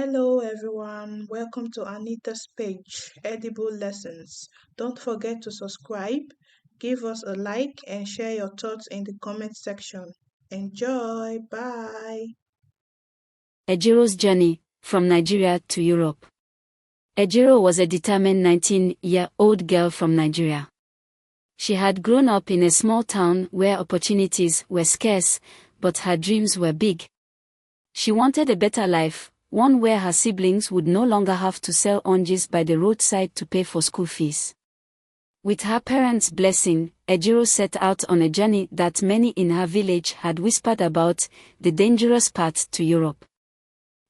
Hello everyone, welcome to Anita's page, Edible Lessons. Don't forget to subscribe, give us a like, and share your thoughts in the comment section. Enjoy, bye. Ejiro's journey, from Nigeria to Europe. Ejiro was a determined 19-year-old girl from Nigeria. She had grown up in a small town where opportunities were scarce, but her dreams were big. She wanted a better life, one where her siblings would no longer have to sell oranges by the roadside to pay for school fees. With her parents' blessing, Ejiro set out on a journey that many in her village had whispered about, the dangerous path to Europe.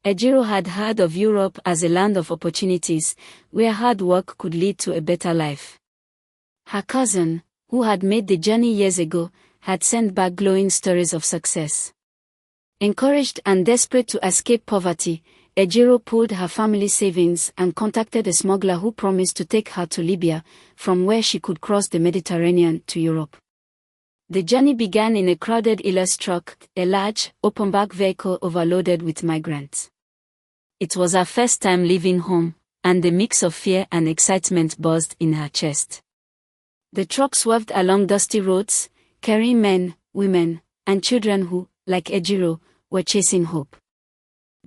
Ejiro had heard of Europe as a land of opportunities, where hard work could lead to a better life. Her cousin, who had made the journey years ago, had sent back glowing stories of success. Encouraged and desperate to escape poverty, Ejiro pulled her family savings and contacted a smuggler who promised to take her to Libya, from where she could cross the Mediterranean to Europe. The journey began in a crowded Ilus truck, a large, open-back vehicle overloaded with migrants. It was her first time leaving home, and the mix of fear and excitement buzzed in her chest. The truck swerved along dusty roads, carrying men, women, and children who, like Ejiro, were chasing hope.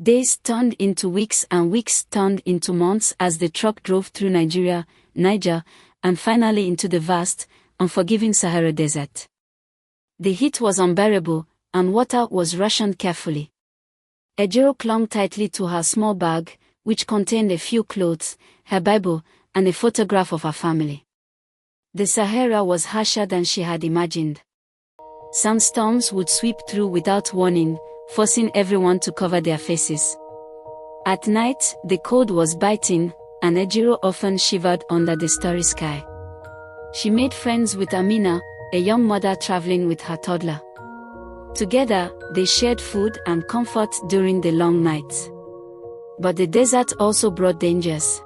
Days turned into weeks and weeks turned into months as the truck drove through Nigeria, Niger, and finally into the vast, unforgiving Sahara Desert. The heat was unbearable, and water was rationed carefully. Ejiro clung tightly to her small bag, which contained a few clothes, her Bible, and a photograph of her family. The Sahara was harsher than she had imagined. Sandstorms would sweep through without warning, forcing everyone to cover their faces. At night, the cold was biting, and Ejiro often shivered under the starry sky. She made friends with Amina, a young mother traveling with her toddler. Together, they shared food and comfort during the long nights. But the desert also brought dangers.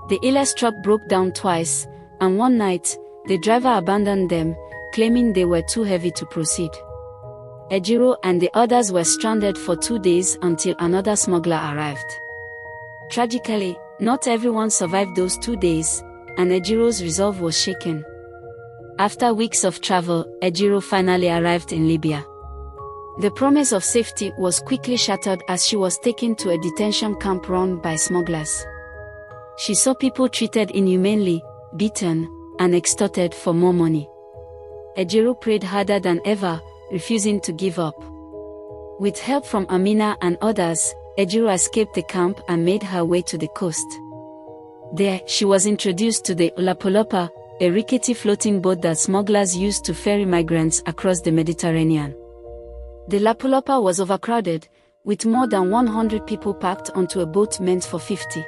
The Ilus truck broke down twice, and one night, the driver abandoned them, claiming they were too heavy to proceed. Ejiro and the others were stranded for 2 days until another smuggler arrived. Tragically, not everyone survived those 2 days, and Ejiro's resolve was shaken. After weeks of travel, Ejiro finally arrived in Libya. The promise of safety was quickly shattered as she was taken to a detention camp run by smugglers. She saw people treated inhumanely, beaten, and extorted for more money. Ejiro prayed harder than ever, refusing to give up. With help from Amina and others, Ejiro escaped the camp and made her way to the coast. There, she was introduced to the Lapolopa, a rickety floating boat that smugglers used to ferry migrants across the Mediterranean. The Lapolopa was overcrowded, with more than 100 people packed onto a boat meant for 50.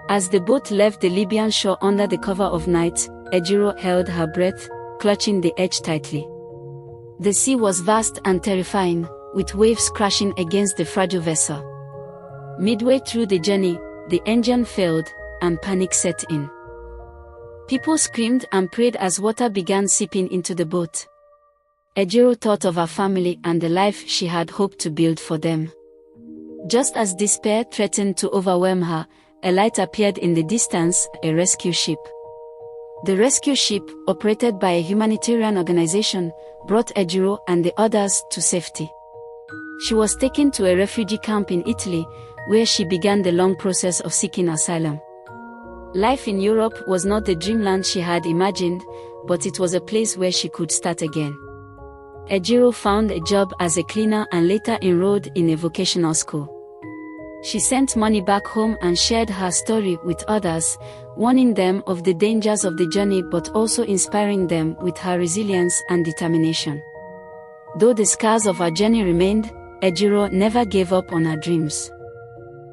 As the boat left the Libyan shore under the cover of night, Ejiro held her breath, clutching the edge tightly. The sea was vast and terrifying, with waves crashing against the fragile vessel. Midway through the journey, the engine failed, and panic set in. People screamed and prayed as water began seeping into the boat. Ejiro thought of her family and the life she had hoped to build for them. Just as despair threatened to overwhelm her, a light appeared in the distance, a rescue ship. The rescue ship, operated by a humanitarian organization, brought Ejiro and the others to safety. She was taken to a refugee camp in Italy, where she began the long process of seeking asylum. Life in Europe was not the dreamland she had imagined, but it was a place where she could start again. Ejiro found a job as a cleaner and later enrolled in a vocational school. She sent money back home and shared her story with others, warning them of the dangers of the journey but also inspiring them with her resilience and determination. Though the scars of her journey remained, Ejiro never gave up on her dreams.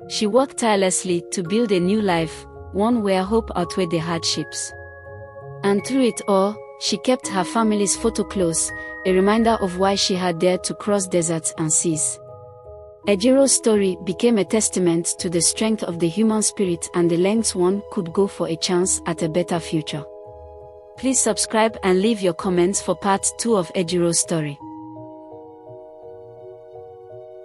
She worked tirelessly to build a new life, one where hope outweighed the hardships. And through it all, she kept her family's photo close, a reminder of why she had dared to cross deserts and seas. Ejiro's story became a testament to the strength of the human spirit and the lengths one could go for a chance at a better future. Please subscribe and leave your comments for part 2 of Ejiro's story.